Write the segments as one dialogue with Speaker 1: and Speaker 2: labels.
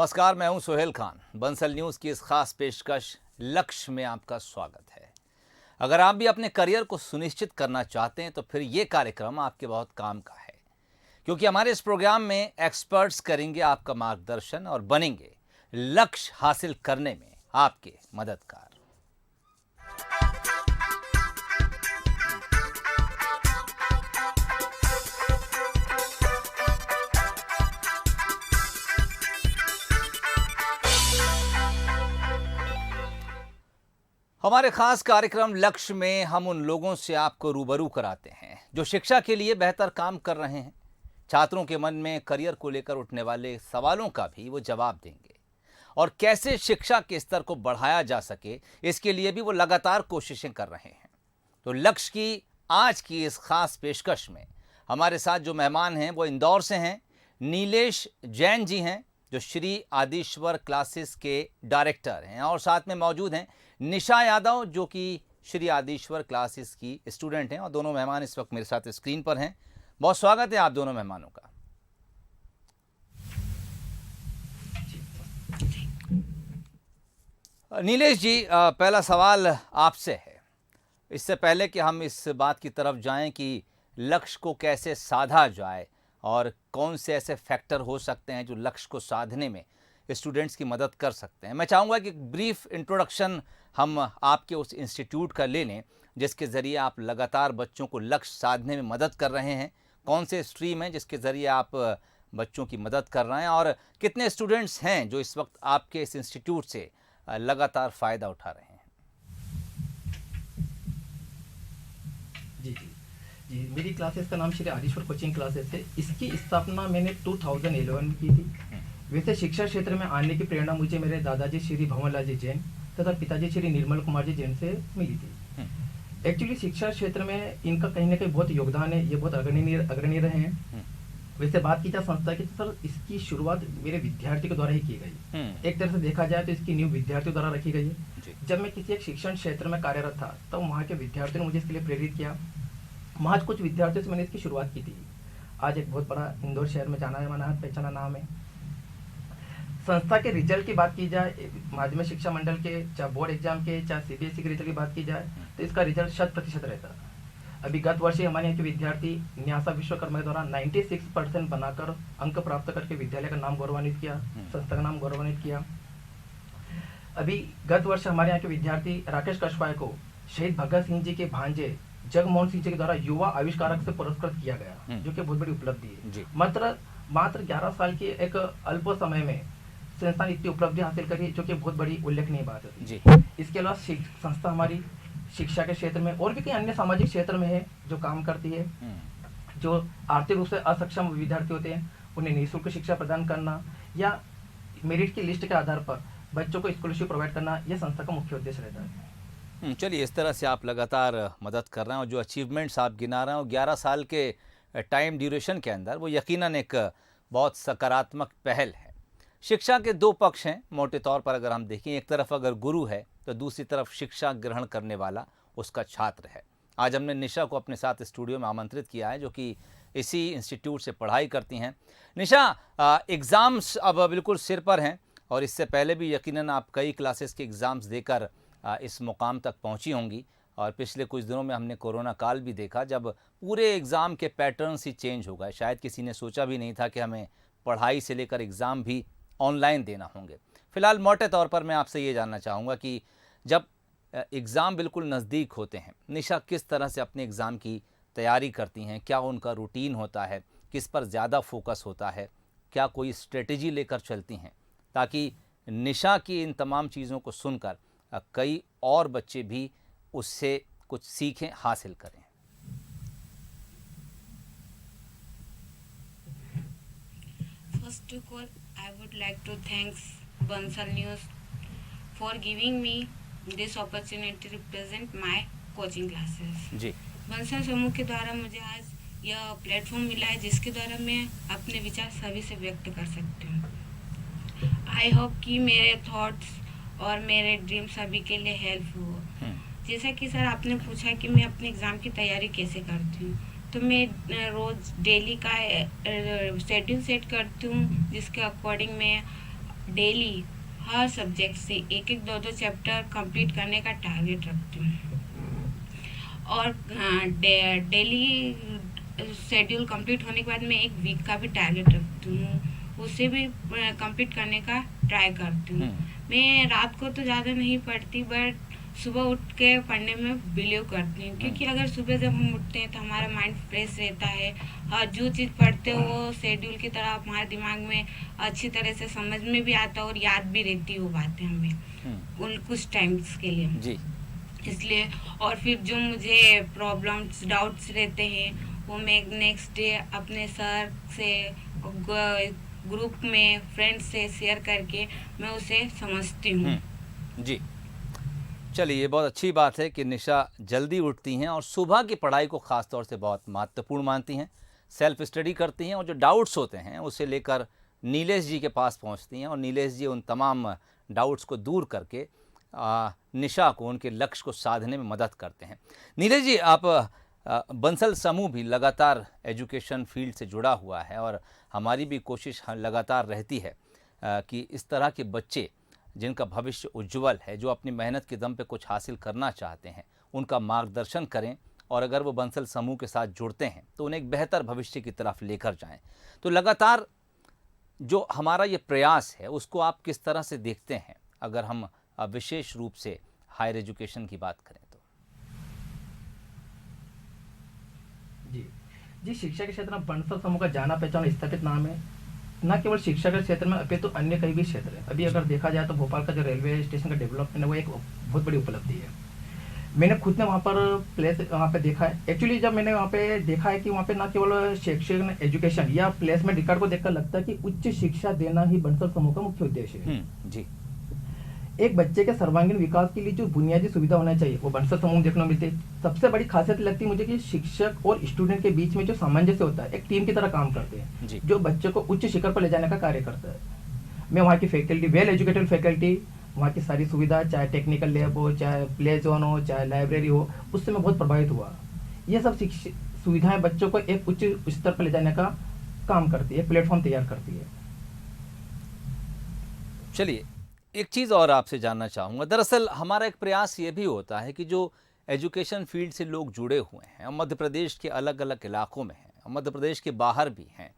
Speaker 1: नमस्कार, मैं हूं सोहेल खान। बंसल न्यूज़ की इस खास पेशकश लक्ष्य में आपका स्वागत है। अगर आप भी अपने करियर को सुनिश्चित करना चाहते हैं तो फिर ये कार्यक्रम आपके बहुत काम का है, क्योंकि हमारे इस प्रोग्राम में एक्सपर्ट्स करेंगे आपका मार्गदर्शन और बनेंगे लक्ष्य हासिल करने में आपके मददगार। हमारे खास कार्यक्रम लक्ष्य में हम उन लोगों से आपको रूबरू कराते हैं जो शिक्षा के लिए बेहतर काम कर रहे हैं। छात्रों के मन में करियर को लेकर उठने वाले सवालों का भी वो जवाब देंगे और कैसे शिक्षा के स्तर को बढ़ाया जा सके, इसके लिए भी वो लगातार कोशिशें कर रहे हैं। तो लक्ष्य की आज की इस खास पेशकश में हमारे साथ जो मेहमान हैं वो इंदौर से हैं। नीलेश जैन जी हैं जो श्री आदिश्वर क्लासेस के डायरेक्टर हैं, और साथ में मौजूद हैं निशा यादव जो कि श्री आदिश्वर क्लासेस की स्टूडेंट हैं, और दोनों मेहमान इस वक्त मेरे साथ स्क्रीन पर हैं। बहुत स्वागत है आप दोनों मेहमानों का। नीलेश जी, पहला सवाल आपसे है। इससे पहले कि हम इस बात की तरफ जाएं कि लक्ष्य को कैसे साधा जाए और कौन से ऐसे फैक्टर हो सकते हैं जो लक्ष्य को साधने में स्टूडेंट्स की मदद कर सकते हैं, मैं चाहूँगा कि ब्रीफ इंट्रोडक्शन हम आपके उस इंस्टीट्यूट का ले लें जिसके ज़रिए आप लगातार बच्चों को लक्ष्य साधने में मदद कर रहे हैं। कौन से स्ट्रीम हैं जिसके ज़रिए आप बच्चों की मदद कर रहे हैं, और कितने स्टूडेंट्स हैं जो इस वक्त आपके इस इंस्टीट्यूट से लगातार फ़ायदा उठा रहे हैं?
Speaker 2: जी, मेरी क्लासेस का नाम श्री आदिश्वर कोचिंग क्लासेस है। इसकी स्थापना मैंने 2011 में की थी। वैसे शिक्षा क्षेत्र में आने की प्रेरणा मुझे मेरे दादाजी श्री भंवरलाल जी जैन तथा पिताजी श्री निर्मल कुमार जी जैन से मिली थी। एक्चुअली शिक्षा क्षेत्र में इनका कहीं ना कहीं बहुत योगदान है, ये बहुत अग्रणी रहे हैं। वैसे बात की जाए संस्था की, तो सर इसकी शुरुआत मेरे विद्यार्थी के द्वारा ही की गई। एक तरह से देखा जाए तो इसकी नींव विद्यार्थियों द्वारा रखी गई है। जब मैं किसी एक शिक्षण क्षेत्र में कार्यरत था तब वहाँ के विद्यार्थियों ने मुझे इसके लिए प्रेरित किया। महज कुछ विद्यार्थियों से मैंने इसकी शुरुआत की थी। आज एक बहुत बड़ा इंदौर शहर में जाना माना पहचाना नाम है। संस्था के रिजल्ट की बात की जाए, माध्यमिक शिक्षा मंडल के चाहे बोर्ड एग्जाम के चाहे सीबीएसई के रिजल्ट की बात की जाए तो इसका रिजल्ट 100% रहता है। अभी गत वर्ष ही हमारे यहाँ के विद्यार्थी न्यासा विश्वकर्मा के द्वारा 96% बनाकर अंक प्राप्त करके विद्यालय का नाम गौरवान्वित किया, संस्था का नाम गौरवान्वित किया। अभी गत वर्ष हमारे यहाँ के विद्यार्थी राकेश कशवाय को शहीद भगत सिंह जी के भांजे जगमोहन सिंह जी के द्वारा युवा आविष्कारक से पुरस्कृत किया गया, जो कि बहुत बड़ी उपलब्धि है। मात्र 11 साल के एक अल्प समय में संस्था ने इतनी उपलब्धि हासिल करी, जो कि बहुत बड़ी उल्लेखनीय बात है। इसके अलावा संस्था हमारी शिक्षा के क्षेत्र में और भी कई अन्य सामाजिक क्षेत्र में है जो काम करती है। जो आर्थिक रूप से असक्षम विद्यार्थी होते हैं उन्हें निःशुल्क शिक्षा प्रदान करना या मेरिट की लिस्ट के आधार पर बच्चों को स्कॉलरशिप प्रोवाइड करना, यह संस्था का मुख्य उद्देश्य रहता है।
Speaker 1: चलिए, इस तरह से आप लगातार मदद कर रहे हैं और जो अचीवमेंट्स आप गिना रहे हैं और 11 साल के टाइम ड्यूरेशन के अंदर, वो यकीनन एक बहुत सकारात्मक पहल है। शिक्षा के दो पक्ष हैं मोटे तौर पर अगर हम देखें। एक तरफ अगर गुरु है तो दूसरी तरफ शिक्षा ग्रहण करने वाला उसका छात्र है। आज हमने निशा को अपने साथ स्टूडियो में आमंत्रित किया है जो कि इसी इंस्टीट्यूट से पढ़ाई करती हैं। निशा, एग्ज़ाम्स अब बिल्कुल सिर पर हैं और इससे पहले भी यकीनन आप कई क्लासेस के एग्ज़ाम्स देकर इस मुकाम तक पहुंची होंगी, और पिछले कुछ दिनों में हमने कोरोना काल भी देखा जब पूरे एग्ज़ाम के पैटर्न्स ही चेंज हो गए। शायद किसी ने सोचा भी नहीं था कि हमें पढ़ाई से लेकर एग्ज़ाम भी ऑनलाइन देना होंगे। फिलहाल मोटे तौर पर मैं आपसे ये जानना चाहूँगा कि जब एग्ज़ाम बिल्कुल नज़दीक होते हैं, निशा किस तरह से अपने एग्ज़ाम की तैयारी करती हैं? क्या उनका रूटीन होता है? किस पर ज़्यादा फोकस होता है? क्या कोई स्ट्रेटजी लेकर चलती हैं ताकि निशा की इन तमाम चीज़ों को सुनकर कई और बच्चे भी उससे कुछ सीखें, हासिल करें?
Speaker 3: First of all, I would like to thank Bansal News for giving me this opportunity to present my coaching classes.
Speaker 1: जी,
Speaker 3: बंसल समूह के द्वारा मुझे आज यह प्लेटफॉर्म मिला है जिसके द्वारा मैं अपने विचार सभी से व्यक्त कर सकती हूँ। आई होप कि मेरे थॉट्स और मेरे ड्रीम सभी के लिए हेल्प हो। जैसा कि सर आपने पूछा कि मैं अपने एग्ज़ाम की तैयारी कैसे करती हूँ, तो मैं रोज़ डेली का शेड्यूल सेट करती हूँ जिसके अकॉर्डिंग मैं डेली हर सब्जेक्ट से एक एक दो दो चैप्टर कंप्लीट करने का टारगेट रखती हूँ। और डेली शेड्यूल कंप्लीट होने के बाद मैं एक वीक का भी टारगेट रखती हूँ, उसे भी कंप्लीट करने का ट्राई करती हूँ। मैं रात को तो ज़्यादा नहीं पढ़ती, बट सुबह उठ के पढ़ने में बिलीव करती हूँ, क्योंकि अगर सुबह जब हम उठते हैं तो हमारा माइंड फ्रेश रहता है और जो चीज़ पढ़ते हो वो शेड्यूल की तरह हमारे दिमाग में अच्छी तरह से समझ में भी आता है और याद भी रहती है वो बातें हमें उन कुछ टाइम्स के लिए।
Speaker 1: जी
Speaker 3: इसलिए और फिर जो मुझे प्रॉब्लम्स डाउट्स रहते हैं वो मैं नेक्स्ट डे अपने सर से ग्रुप में फ्रेंड्स से शेयर करके मैं उसे समझती हूँ।
Speaker 1: जी, चलिए ये बहुत अच्छी बात है कि निशा जल्दी उठती हैं और सुबह की पढ़ाई को ख़ास तौर से बहुत महत्वपूर्ण मानती हैं, सेल्फ स्टडी करती हैं और जो डाउट्स होते हैं उसे लेकर नीलेश जी के पास पहुंचती हैं और नीलेश जी उन तमाम डाउट्स को दूर करके निशा को उनके लक्ष्य को साधने में मदद करते हैं। नीलेश जी, आप बंसल समूह भी लगातार एजुकेशन फील्ड से जुड़ा हुआ है और हमारी भी कोशिश लगातार रहती है कि इस तरह के बच्चे जिनका भविष्य उज्जवल है, जो अपनी मेहनत के दम पे कुछ हासिल करना चाहते हैं, उनका मार्गदर्शन करें और अगर वो बंसल समूह के साथ जुड़ते हैं तो उन्हें एक बेहतर भविष्य की तरफ लेकर जाएं। तो लगातार जो हमारा ये प्रयास है उसको आप किस तरह से देखते हैं, अगर हम विशेष रूप से हायर एजुकेशन की बात करें तो?
Speaker 2: जी, शिक्षा के क्षेत्र में बंसल समूह का जाना पहचाना स्थापित नाम है, न केवल शिक्षा के क्षेत्र में अपितु तो अन्य कई भी क्षेत्र है। अभी अगर देखा जाए तो भोपाल का जो रेलवे स्टेशन का डेवलपमेंट है वो एक बहुत बड़ी उपलब्धि है। मैंने खुद ने वहाँ पे देखा है। एक्चुअली जब मैंने वहाँ पे देखा है कि वहाँ पे न केवल शैक्षिक एजुकेशन या प्लेसमेंट रिकॉर्ड को देखकर लगता है कि उच्च शिक्षा देना ही बंसल समूह का मुख्य उद्देश्य है।
Speaker 1: जी,
Speaker 2: एक बच्चे के सर्वांगीण विकास के लिए जो बुनियादी सुविधा होना चाहिए वो बंसल समूह देखने को मिलती है। सबसे बड़ी खासियत लगती है मुझे कि शिक्षक और स्टूडेंट के बीच में जो सामंजस्य होता है, एक टीम की तरह काम करते हैं, जो बच्चे को उच्च शिखर पर ले जाने का कार्य करता है। मैं वहाँ की फैकल्टी, वेल एजुकेटेड फैकल्टी, वहाँ की सारी सुविधा, चाहे टेक्निकल लैब हो, चाहे प्ले जोन हो, चाहे लाइब्रेरी हो, उससे मैं बहुत प्रभावित हुआ। ये सब सुविधाएं बच्चों को एक उच्च स्तर पर ले जाने का काम करती है, प्लेटफॉर्म तैयार करती है।
Speaker 1: चलिए एक चीज़ और आपसे जानना चाहूँगा। दरअसल हमारा एक प्रयास ये भी होता है कि जो एजुकेशन फील्ड से लोग जुड़े हुए हैं, मध्य प्रदेश के अलग अलग इलाकों में हैं, मध्य प्रदेश के बाहर भी हैं,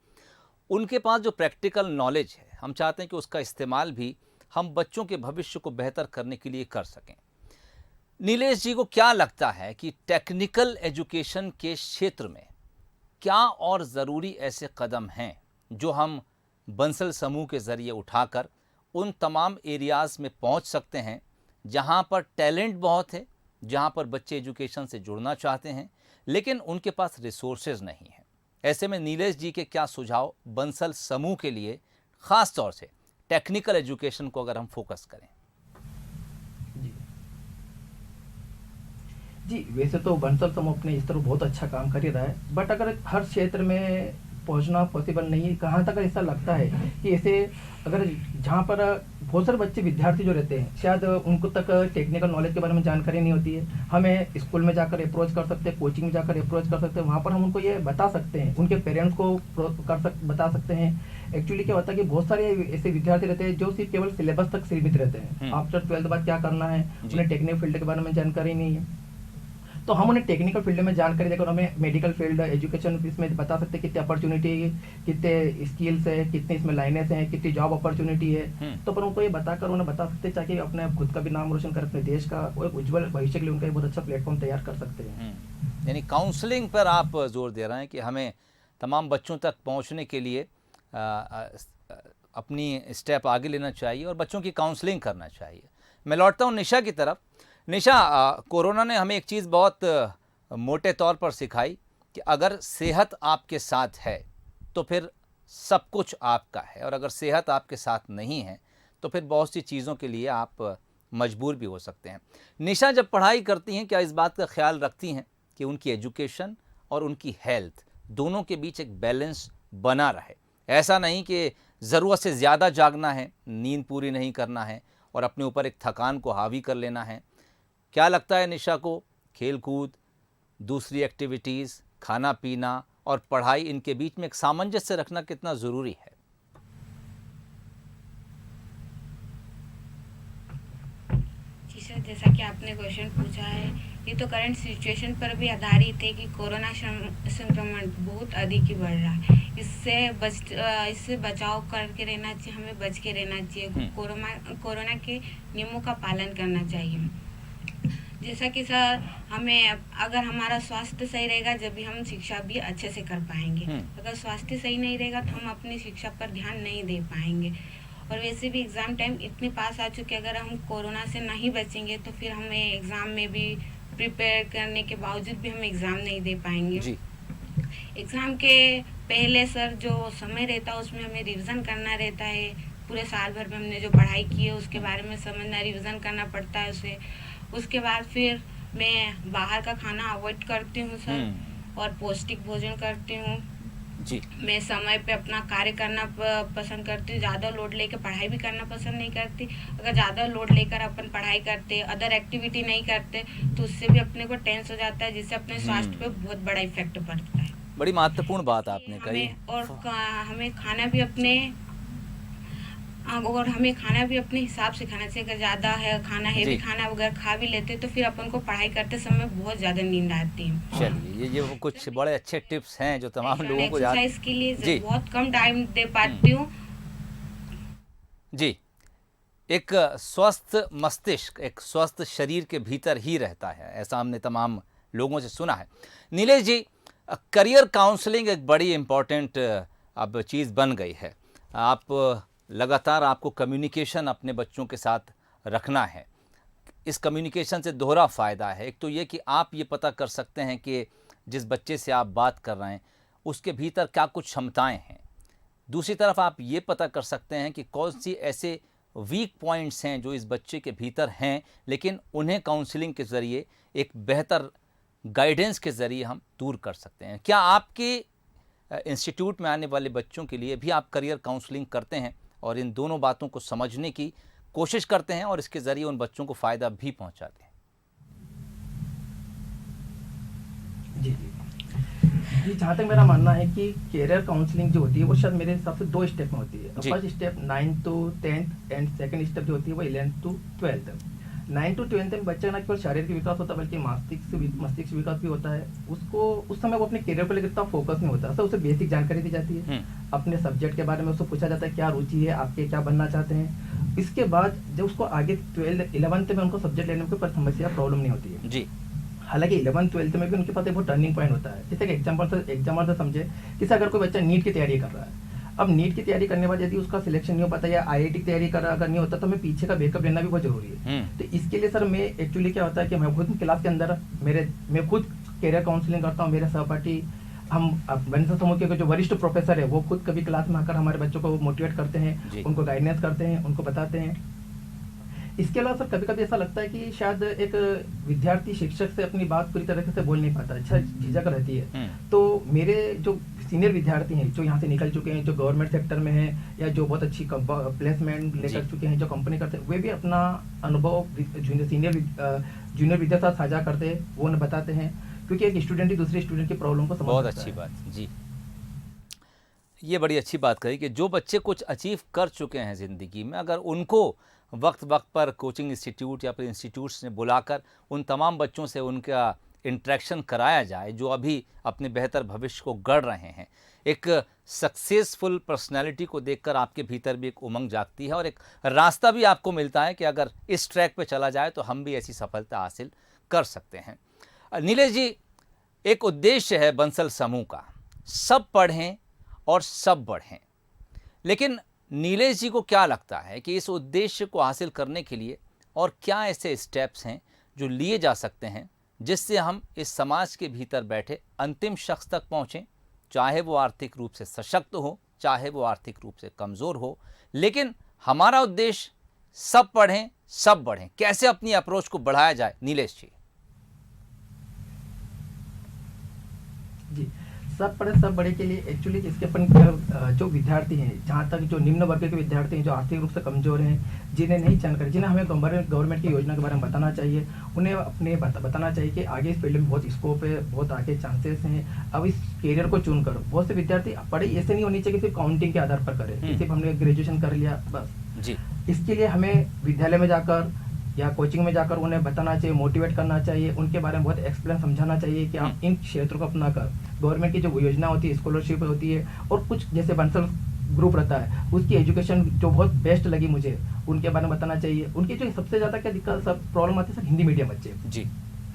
Speaker 1: उनके पास जो प्रैक्टिकल नॉलेज है, हम चाहते हैं कि उसका इस्तेमाल भी हम बच्चों के भविष्य को बेहतर करने के लिए कर सकें। नीलेश जी को क्या लगता है कि टेक्निकल एजुकेशन के क्षेत्र में क्या और ज़रूरी ऐसे कदम हैं जो हम बंसल समूह के ज़रिए उठाकर उन तमाम एरियाज़ में पहुंच सकते हैं जहां पर टैलेंट बहुत है, जहां पर बच्चे एजुकेशन से जुड़ना चाहते हैं लेकिन उनके पास रिसोर्सेज नहीं हैं? ऐसे में नीलेश जी के क्या सुझाव बंसल समूह के लिए, ख़ास तौर से टेक्निकल एजुकेशन को अगर हम फोकस करें?
Speaker 2: जी, वैसे तो बंसल समूह अपने इस तरह बहुत अच्छा काम कर ही रहा है, बट अगर हर क्षेत्र में पहुंचना पॉसिबल नहीं है। कहाँ तक ऐसा लगता है कि ऐसे अगर जहाँ पर बहुत सारे बच्चे विद्यार्थी जो रहते हैं, शायद उनको तक टेक्निकल नॉलेज के बारे में जानकारी नहीं होती है। हमें स्कूल में जाकर अप्रोच कर सकते हैं, कोचिंग में जाकर अप्रोच कर सकते हैं, वहाँ पर हम उनको ये बता सकते हैं, उनके पेरेंट्स को बता सकते हैं। एक्चुअली क्या होता है कि बहुत सारे ऐसे विद्यार्थी रहते हैं जो सिर्फ केवल सिलेबस तक सीमित रहते हैं। आफ्टर 12th बाद क्या करना है, उन्हें टेक्निकल फील्ड के बारे में जानकारी नहीं है। तो हम उन्हें टेक्निकल फील्ड में जानकारी देकर हमें मेडिकल फील्ड, एजुकेशन इसमें बता सकते हैं कितनी अपॉर्चुनिटी, कितने स्किल्स है, कितनी इसमें लाइनें हैं, कितनी जॉब अपॉर्चुनिटी है। तो पर उनको ये बताकर उन्हें बता सकते हैं ताकि अपने खुद का भी नाम रोशन कर, अपने देश का और उज्जवल भविष्य के लिए उनका बहुत अच्छा प्लेटफॉर्म तैयार कर सकते हैं।
Speaker 1: यानी काउंसलिंग पर आप जोर दे रहे हैं कि हमें तमाम बच्चों तक पहुँचने के लिए अपनी स्टेप आगे लेना चाहिए और बच्चों की काउंसलिंग करना चाहिए। मैं लौटता हूँ निशा की तरफ। निशा, कोरोना ने हमें एक चीज़ बहुत मोटे तौर पर सिखाई कि अगर सेहत आपके साथ है तो फिर सब कुछ आपका है, और अगर सेहत आपके साथ नहीं है तो फिर बहुत सी चीज़ों के लिए आप मजबूर भी हो सकते हैं। निशा जब पढ़ाई करती हैं क्या इस बात का ख्याल रखती हैं कि उनकी एजुकेशन और उनकी हेल्थ दोनों के बीच एक बैलेंस बना रहे? ऐसा नहीं कि ज़रूरत से ज़्यादा जागना है, नींद पूरी नहीं करना है और अपने ऊपर एक थकान को हावी कर लेना है। क्या लगता है निशा को, खेल कूद, दूसरी एक्टिविटीज़, खाना पीना और पढ़ाई, इनके बीच में एक सामंजस्य रखना कितना ज़रूरी है?
Speaker 3: सर, जैसा कि आपने क्वेश्चन पूछा है, ये तो करंट सिचुएशन पर भी आधारित है कि कोरोना संक्रमण बहुत अधिक ही बढ़ रहा है। इससे बचाव करके रहना चाहिए, हमें बच के रहना चाहिए, कोरोना के नियमों का पालन करना चाहिए। जैसा कि सर, हमें अगर हमारा स्वास्थ्य सही रहेगा जब भी हम शिक्षा भी अच्छे से कर पाएंगे। अगर स्वास्थ्य सही नहीं रहेगा तो हम अपनी शिक्षा पर ध्यान नहीं दे पाएंगे। और वैसे भी एग्ज़ाम टाइम इतने पास आ चुके, अगर हम कोरोना से नहीं बचेंगे तो फिर हमें एग्ज़ाम में भी प्रिपेयर करने के बावजूद भी हम एग्ज़ाम नहीं दे पाएंगे।
Speaker 1: जी।
Speaker 3: एग्ज़ाम के पहले सर जो समय रहता है उसमें हमें रिवीजन करना रहता है। पूरे साल भर में हमने जो पढ़ाई की है उसके बारे में समझना, रिवीजन करना पड़ता है उसे। उसके बाद फिर मैं बाहर का खाना अवॉइड करती हूँ सर, और पौष्टिक भोजन करती हूँ
Speaker 1: जी।
Speaker 3: मैं समय पे अपना कार्य करना पसंद करती हूँ। ज़्यादा लोड लेकर पढ़ाई भी करना पसंद नहीं करती। अगर ज़्यादा लोड लेकर अपन पढ़ाई करते, अदर एक्टिविटी नहीं करते, तो उससे भी अपने को टेंस हो जाता है, जिससे अपने स्वास्थ्य पे बहुत बड़ा इफेक्ट पड़ता है।
Speaker 1: बड़ी महत्वपूर्ण बात आपने कही।
Speaker 3: हमें खाना भी अपने हिसाब से खाना चाहिए। अगर ज़्यादा है खाना, हैवी खाना अगर खा भी लेते तो फिर अपन को पढ़ाई करते समय बहुत ज़्यादा नींद आती है।
Speaker 1: चलिए, ये वो कुछ बड़े अच्छे टिप्स हैं जो तमाम लोगों को
Speaker 3: एक्सरसाइज के लिए
Speaker 1: जी
Speaker 3: बहुत कम टाइम दे पाती हूँ।
Speaker 1: जी। एक स्वस्थ मस्तिष्क एक स्वस्थ शरीर के भीतर ही रहता है, ऐसा हमने तमाम लोगों से सुना है। नीलेश जी, करियर काउंसलिंग एक बड़ी इम्पॉर्टेंट अब चीज़ बन गई है। आप लगातार आपको कम्युनिकेशन अपने बच्चों के साथ रखना है। इस कम्युनिकेशन से दोहरा फ़ायदा है। एक तो ये कि आप ये पता कर सकते हैं कि जिस बच्चे से आप बात कर रहे हैं उसके भीतर क्या कुछ क्षमताएं हैं। दूसरी तरफ आप ये पता कर सकते हैं कि कौन सी ऐसे वीक पॉइंट्स हैं जो इस बच्चे के भीतर हैं, लेकिन उन्हें काउंसलिंग के ज़रिए एक बेहतर गाइडेंस के ज़रिए हम दूर कर सकते हैं। क्या आपके इंस्टीट्यूट में आने वाले बच्चों के लिए भी आप करियर काउंसलिंग करते हैं और इन दोनों बातों को समझने की कोशिश करते हैं और इसके ज़रिए उन बच्चों को फ़ायदा भी पहुंचाते हैं?
Speaker 2: जी जी, जहाँ तक मेरा मानना है कि करियर काउंसलिंग जो होती है वो शायद मेरे हिसाब से 2 स्टेप में होती है। First step 9th to 10th and second step जो होती है वो 11th to 12th। 9th to 12th में बच्चे ना केवल शारीरिक विकास होता है बल्कि मस्तिष्क विकास भी होता है। उसको उस समय वो अपने करियर को लेकर इतना फोकस नहीं होता, उसे बेसिक जानकारी दी जाती है। अपने सब्जेक्ट के बारे में उसको पूछा जाता है क्या रुचि है, आपके क्या बनना चाहते हैं। इसके बाद जब उसको आगे 11th में उनको सब्जेक्ट लेने में कोई समस्या प्रॉब्लम नहीं होती है जी। हालांकि 11th 12th में भी उनके पास एक बहुत टर्निंग पॉइंट होता है। जैसे कि एग्जाम्पल से समझे, किसी अगर कोई बच्चा नीट की तैयारी कर रहा है, अब नीट की तैयारी करने के बाद यदि उसका सिलेक्शन नहीं हो पाता या IIT की तैयारी कर रहा अगर नहीं होता तो हमें पीछे का बैकअप लेना भी बहुत जरूरी है। तो इसके लिए सर मैं एक्चुअली क्या होता है कि मैं खुद क्लास के अंदर मैं खुद करियर काउंसलिंग करता हूँ। मेरे सहपाठी हम वंशज समूह के जो वरिष्ठ प्रोफेसर है वो खुद कभी क्लास में आकर हमारे बच्चों को मोटिवेट करते हैं, उनको गाइडेंस करते हैं, उनको बताते हैं। इसके अलावा सर कभी कभी ऐसा लगता है कि शायद एक विद्यार्थी शिक्षक से अपनी बात पूरी तरीके से बोल नहीं पाता, अच्छा झिझक रहती है। तो मेरे जो सीनियर विद्यार्थी हैं जो यहाँ से निकल चुके हैं, जो गवर्नमेंट सेक्टर में हैं या जो बहुत अच्छी प्लेसमेंट लेकर चुके हैं, जो कंपनी करते हैं, वे भी अपना अनुभव जूनियर विद्यार्थी साथ साझा करते हैं, वो उन्हें बताते हैं, क्योंकि एक स्टूडेंट ही दूसरे स्टूडेंट की प्रॉब्लम को समझ
Speaker 1: बहुत अच्छी बात जी। ये बड़ी अच्छी बात कही कि जो बच्चे कुछ अचीव कर चुके हैं ज़िंदगी में, अगर उनको वक्त पर कोचिंग इंस्टीट्यूट या फिर इंस्टीट्यूट्स ने बुलाकर उन तमाम बच्चों से उनका इंटरेक्शन कराया जाए जो अभी अपने बेहतर भविष्य को गढ़ रहे हैं। एक सक्सेसफुल पर्सनैलिटी को देखकर आपके भीतर भी एक उमंग जागती है और एक रास्ता भी आपको मिलता है कि अगर इस ट्रैक पे चला जाए तो हम भी ऐसी सफलता हासिल कर सकते हैं। नीलेश जी, एक उद्देश्य है बंसल समूह का, सब पढ़ें और सब बढ़ें, लेकिन नीलेश जी को क्या लगता है कि इस उद्देश्य को हासिल करने के लिए और क्या ऐसे स्टेप्स हैं जो लिए जा सकते हैं जिससे हम इस समाज के भीतर बैठे अंतिम शख्स तक पहुँचें, चाहे वो आर्थिक रूप से सशक्त हो, चाहे वो आर्थिक रूप से कमज़ोर हो, लेकिन हमारा उद्देश्य सब पढ़ें सब बढ़ें। कैसे अपनी अप्रोच को बढ़ाया जाए नीलेश जी?
Speaker 2: जी, सब पढ़े सब बड़े के लिए एक्चुअली इसके अपन जो विद्यार्थी हैं, जहाँ तक जो निम्न वर्ग के विद्यार्थी हैं, जो आर्थिक रूप से कमजोर हैं, जिन्हें नहीं जानकारी, जिन्हें हमें गवर्नमेंट की योजना के बारे में बताना चाहिए, उन्हें अपने बताना चाहिए कि आगे इस फील्ड में बहुत स्कोप है, बहुत आगे चांसेस हैं। अब इस करियर को चुन कर बहुत से विद्यार्थी पढ़ाई ऐसे नहीं होनी चाहिए कि सिर्फ काउंटिंग के आधार पर करें, सिर्फ हमने ग्रेजुएशन कर लिया बस जी। इसके लिए हमें विद्यालय में जाकर या कोचिंग में जाकर उन्हें बताना चाहिए, मोटिवेट करना चाहिए, उनके बारे में बहुत एक्सप्लेन समझाना चाहिए कि आप इन क्षेत्रों को अपना कर गवर्नमेंट की जो योजना होती है, स्कॉलरशिप होती है, और कुछ जैसे बंसल ग्रुप रहता है उसकी एजुकेशन जो बहुत बेस्ट लगी मुझे, उनके बारे में बताना चाहिए। उनकी जो सबसे ज़्यादा क्या दिक्कत सब प्रॉब्लम आती है सर, हिंदी मीडियम बच्चे जी।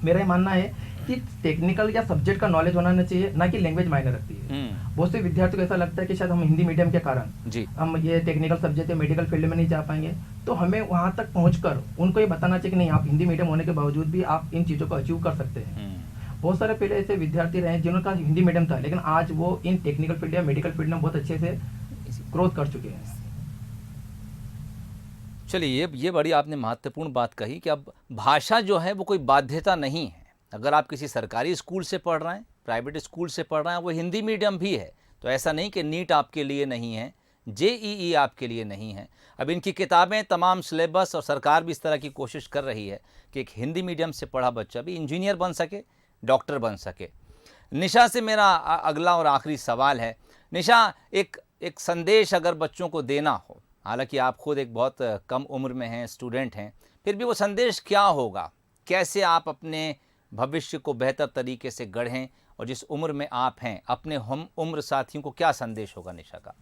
Speaker 2: मेरा ये मानना है कि टेक्निकल या सब्जेक्ट का नॉलेज होना चाहिए, ना कि लैंग्वेज मायने रखती है। बहुत से विद्यार्थियों को ऐसा लगता है कि शायद हम हिंदी मीडियम के कारण हम ये टेक्निकल सब्जेक्ट या मेडिकल फील्ड में नहीं जा पाएंगे, तो हमें वहाँ तक पहुँचकर उनको ये बताना चाहिए कि नहीं, आप हिंदी मीडियम होने के बावजूद भी आप इन चीज़ों को अचीव कर सकते हैं। बहुत सारे पहले ऐसे विद्यार्थी रहे जिनका हिंदी मीडियम था, लेकिन आज वो इन टेक्निकल फील्ड या मेडिकल फील्ड में बहुत अच्छे से ग्रोथ कर चुके हैं।
Speaker 1: चलिए, ये बड़ी आपने महत्वपूर्ण बात कही कि अब भाषा जो है वो कोई बाध्यता नहीं है। अगर आप किसी सरकारी स्कूल से पढ़ रहे हैं, प्राइवेट स्कूल से पढ़ रहे हैं, वो हिंदी मीडियम भी है, तो ऐसा नहीं कि नीट आपके लिए नहीं है, जेईई आपके लिए नहीं है। अब इनकी किताबें, तमाम सिलेबस, और सरकार भी इस तरह की कोशिश कर रही है कि एक हिंदी मीडियम से पढ़ा बच्चा भी इंजीनियर बन सके, डॉक्टर बन सके। निशा से मेरा अगला और आखिरी सवाल है। निशा, एक संदेश अगर बच्चों को देना हो, हालांकि आप खुद एक बहुत कम उम्र में हैं, स्टूडेंट हैं, फिर भी वो संदेश क्या होगा? कैसे आप अपने भविष्य को बेहतर तरीके से गढ़ें, और जिस उम्र में आप हैं अपने हम उम्र साथियों को क्या संदेश होगा निशा का?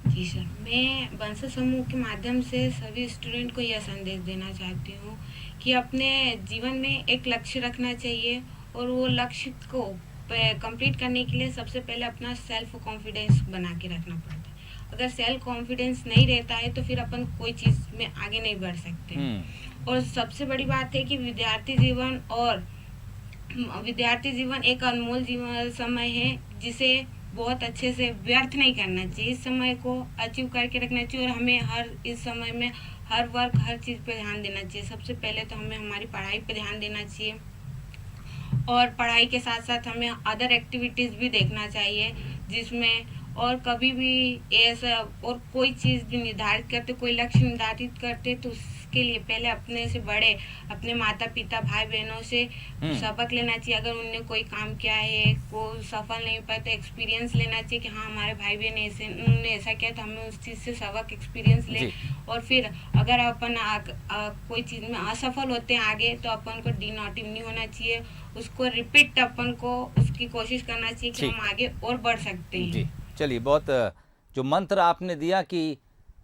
Speaker 3: जी सर, मैं बंसल समूह के माध्यम से सभी स्टूडेंट को यह संदेश देना चाहती हूँ कि अपने जीवन में एक लक्ष्य रखना चाहिए, और वो लक्ष्य को कंप्लीट करने के लिए सबसे पहले अपना सेल्फ कॉन्फिडेंस बना के रखना पड़ता है। अगर सेल्फ कॉन्फिडेंस नहीं रहता है तो फिर अपन कोई चीज़ में आगे नहीं बढ़ सकते। और सबसे बड़ी बात है कि विद्यार्थी जीवन एक अनमोल जीवन समय है, जिसे बहुत अच्छे से व्यर्थ नहीं करना चाहिए। इस समय को अचीव करके रखना चाहिए, और हमें इस समय में हर वर्क, हर चीज़ पे ध्यान देना चाहिए। सबसे पहले तो हमें हमारी पढ़ाई पे ध्यान देना चाहिए, और पढ़ाई के साथ साथ हमें अदर एक्टिविटीज़ भी देखना चाहिए, जिसमें और कभी भी ऐसा और कोई चीज़ भी निर्धारित करते, कोई लक्ष्य निर्धारित करते, तो उसके लिए पहले अपने से बड़े, अपने माता पिता, भाई बहनों से सबक लेना चाहिए। अगर उनने कोई काम किया है, को सफल नहीं पाया, तो एक्सपीरियंस लेना चाहिए कि हाँ, हमारे भाई बहन उन्होंने ऐसा किया, तो हमें उस चीज़ से सबक, एक्सपीरियंस लें। और फिर अगर अपन कोई चीज़ में असफल होते हैं आगे, तो अपन को डिमोटिवेट नहीं होना चाहिए, उसको रिपीट अपन को उसकी कोशिश करना चाहिए कि हम आगे और बढ़ सकते हैं।
Speaker 1: चलिए, बहुत जो मंत्र आपने दिया कि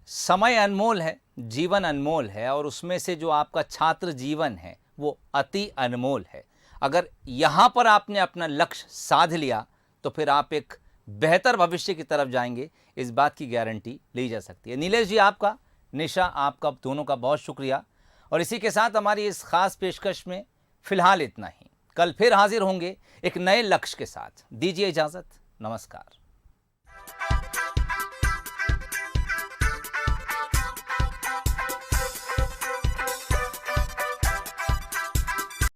Speaker 1: समय अनमोल है, जीवन अनमोल है, और उसमें से जो आपका छात्र जीवन है वो अति अनमोल है। अगर यहाँ पर आपने अपना लक्ष्य साध लिया तो फिर आप एक बेहतर भविष्य की तरफ जाएंगे, इस बात की गारंटी ली जा सकती है। नीलेश जी, आपका, निशा, आपका दोनों का बहुत शुक्रिया। और इसी के साथ हमारी इस खास पेशकश में फ़िलहाल इतना ही। कल फिर हाजिर होंगे एक नए लक्ष्य के साथ। दीजिए इजाज़त, नमस्कार।